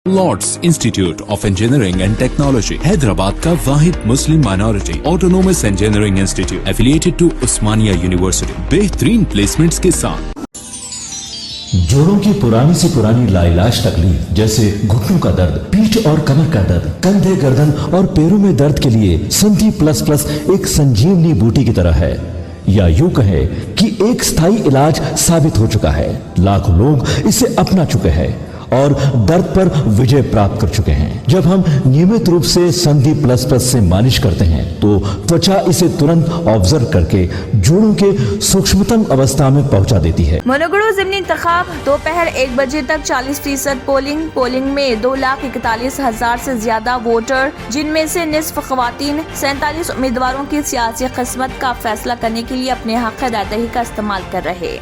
Lord's Institute of Engineering and Technology Hyderabad का वाहिद Muslim minority autonomous engineering institute affiliated to Osmania University बेहतरीन placements के साथ। जोड़ों की पुरानी से पुरानी लाइलाज तकलीफ जैसे घुटनों का दर्द, पीठ और कमर का दर्द, कंधे, गर्दन और पैरों में दर्द के लिए संधि प्लस प्लस एक संजीवनी बूटी की तरह है, या यूं कहे कि एक स्थायी इलाज साबित हो चुका है। लाखों लोग इसे अपना चुके हैं और दर्द पर विजय प्राप्त कर चुके हैं। जब हम नियमित रूप से संधि प्लस प्लस से मालिश करते हैं तो त्वचा इसे तुरंत ऑब्जर्व करके जोड़ों के सूक्ष्मतम अवस्था में पहुंचा देती है। मनोगढ़ ज़िमनी इंतखाब दोपहर 1 बजे तक 40% पोलिंग में 2,41,000 से ज्यादा वोटर, जिनमें से निस्फ ख़वातीन, 47 उम्मीदवारों की सियासी किस्मत का फैसला करने के लिए अपने हक अदायगी का इस्तेमाल कर रहे।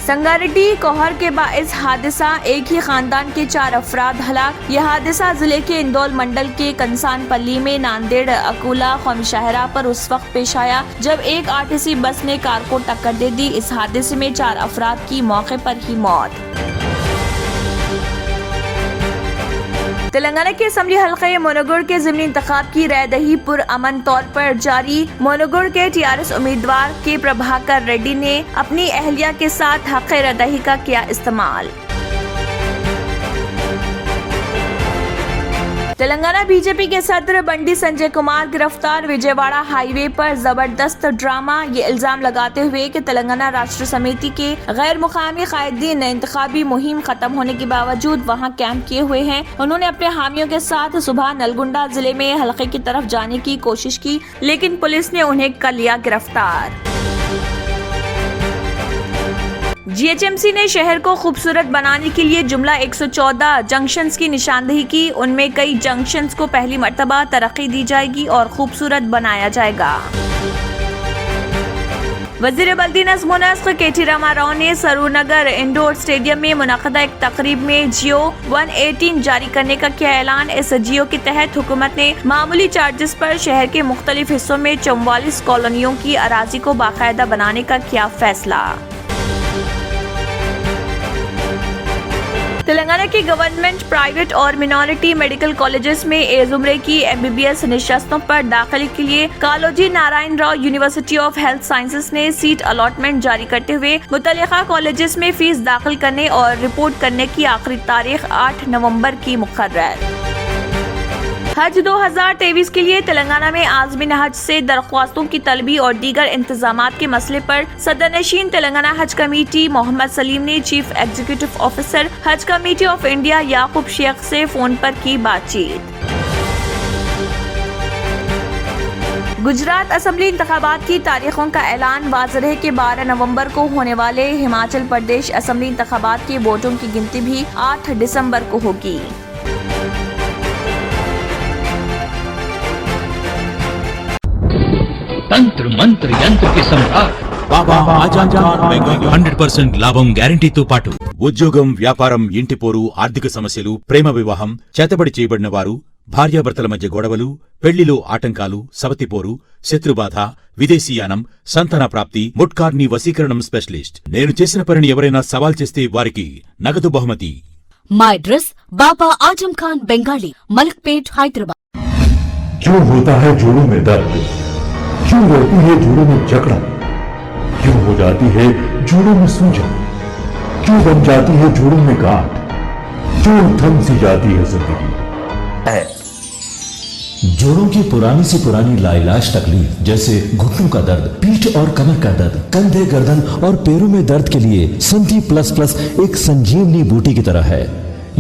संगारेड्डी कोहर के बाइस हादसा, एक ही खानदान के 4 अफराद हलाक। यह हादसा जिले के इंदौल मंडल के कंसानपल्ली में नांदेड़ अकोला कौमी शाहरा पर उस वक्त पेश आया जब एक आरटीसी बस ने कार को टक्कर दे दी। इस हादसे में 4 अफराद की मौके पर ही मौत। तेलंगाना के असेंबली हल्के मनोगढ़ के ज़िमनी इंतखाब की रायदही पुरअमन तौर पर जारी। मनोगढ़ के टीआरएस उम्मीदवार के प्रभाकर रेड्डी ने अपनी अहलिया के साथ हक रायदही का किया इस्तेमाल। तेलंगाना बीजेपी के सदर बंडी संजय कुमार गिरफ्तार। विजयवाड़ा हाईवे पर जबरदस्त ड्रामा, ये इल्जाम लगाते हुए कि तेलंगाना राष्ट्र समिति के गैर मुकामी कायदीन इंतखाबी मुहिम खत्म होने के बावजूद वहां कैंप किए हुए हैं। उन्होंने अपने हामियों के साथ सुबह नलगुंडा जिले में हल्के की तरफ जाने की कोशिश की, लेकिन पुलिस ने उन्हें कर लिया गिरफ्तार। जीएचएमसी ने शहर को खूबसूरत बनाने के लिए जुमला 114 जंक्शंस की निशानदेही की। उनमें कई जंक्शंस को पहली मर्तबा तरक्की दी जाएगी और खूबसूरत बनाया जाएगा। वज़ीर बल्दी नज़्म व नस्क़ केटी रामा राव ने सरूरनगर इंडोर स्टेडियम में मुनक़दा एक तकरीब में जियो 118 जारी करने का किया ऐलान। इस जियो के तहत हुकूमत ने मामूली चार्जेस पर शहर के मुख्तलिफ हिस्सों में 44 कॉलोनियों की अराजी को बाकायदा बनाने का किया फैसला। तेलंगाना के गवर्नमेंट, प्राइवेट और मिनॉरिटी मेडिकल कॉलेजेस में ए-ज़ुमरे की एमबीबीएस निशस्तों पर दाखिले के लिए Kaloji Narayan Rao university of health sciences ने सीट अलॉटमेंट जारी करते हुए मुतल्लिका कॉलेजेस में फीस दाखिल करने और रिपोर्ट करने की आखिरी तारीख 8 नवंबर की मुकर्रर। हज 2023 के लिए तेलंगाना में आज़मीन हज से दरख्वास्तों की तलबी और दीगर इंतजामात के मसले पर सदरनशीन तेलंगाना हज कमेटी मोहम्मद सलीम ने चीफ एग्जीक्यूटिव ऑफिसर हज कमेटी ऑफ इंडिया याकूब शेख से फोन पर की बातचीत। गुजरात असेंबली इंतखाबात की तारीखों का ऐलान। वाज़ेह है कि 12 नवंबर को होने वाले हिमाचल प्रदेश असेंबली इंतखाबात के वोटों की गिनती भी 8 दिसंबर को होगी। తంత్ర మంత్ర యంత్ర के सम्राट బాబా ఆజాన్ ఖాన్ బెంగాలీ 100% లాభం గ్యారంటీతో పాటు ఉద్యోగం, వ్యాపారం, ఇంటి పోరు, ఆర్థిక సమస్యలు, ప్రేమ వివాహం, చేతబడి చేయబడిన వారు, భార్యాభర్తల మధ్య గొడవలు, పెళ్లిలో ఆటంకాలు, సవతిపోరు, శత్రుబాధ, విదేశీయానం, సంతాన ప్రాప్తి, ముట్కార్ని వశీకరణం స్పెషలిస్ట్. నేను చేసిన పనిని ఎవరైనా సవాల్ చేస్తే వారికి నగదు బహుమతి. My address बाबा आजम खान बंगाली, मलकपेट, हैदराबाद। क्यों होता है जोड़ों में दर्द, क्यों रहती है जोड़ों में जकड़न, क्यों हो जाती है जोड़ों में सूजन, क्यों बन जाती है जोड़ों में गांठ, क्यों थम सी जाती है जिंदगी। जोड़ों की पुरानी से पुरानी लाइलाज तकलीफ जैसे घुटनों का दर्द, पीठ और कमर का दर्द, कंधे, गर्दन और पैरों में दर्द के लिए संधि प्लस प्लस एक संजीवनी बूटी की तरह है,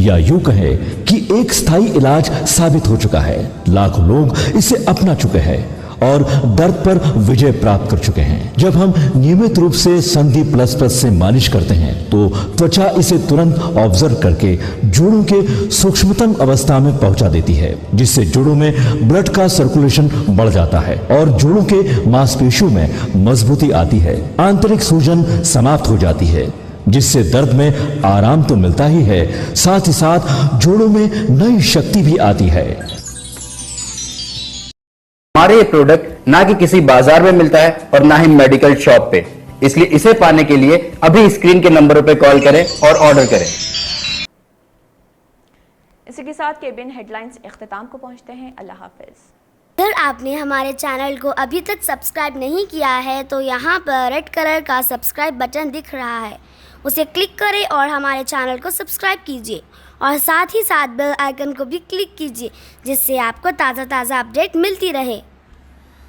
या यूं कहे कि एक स्थायी इलाज साबित हो चुका है। लाखों लोग इसे अपना चुके हैं और दर्द पर विजय प्राप्त कर चुके हैं। जब हम नियमित रूप से संधि प्लस प्लस से मालिश करते हैं तो त्वचा इसे तुरंत ऑब्जर्व करके जोड़ों के सूक्ष्मतम अवस्था में पहुंचा देती है, जिससे जोड़ों में ब्लड का सर्कुलेशन बढ़ जाता है और जोड़ों के मांसपेशियों में मजबूती आती है। आंतरिक सूजन समाप्त हो जाती है, जिससे दर्द में आराम तो मिलता ही है, साथ ही साथ जोड़ों में नई शक्ति भी आती है। हमारे ये प्रोडक्ट ना कि किसी बाजार में मिलता है और ना ही मेडिकल शॉप पे। इसलिए इसे पाने के लिए अभी स्क्रीन के नंबरों पर कॉल करें और ऑर्डर करें। इसी के साथ केबिन हेडलाइंस इख्तिताम को पहुंचते हैं। अल्लाह हाफिज। अगर आपने हमारे चैनल को अभी तक सब्सक्राइब नहीं किया है तो यहाँ पर रेड कलर का सब्सक्राइब बटन दिख रहा है, उसे क्लिक करें और हमारे चैनल को सब्सक्राइब कीजिए और साथ ही साथ बेल आइकन को भी क्लिक कीजिए, जिससे आपको ताज़ा अपडेट मिलती रहे।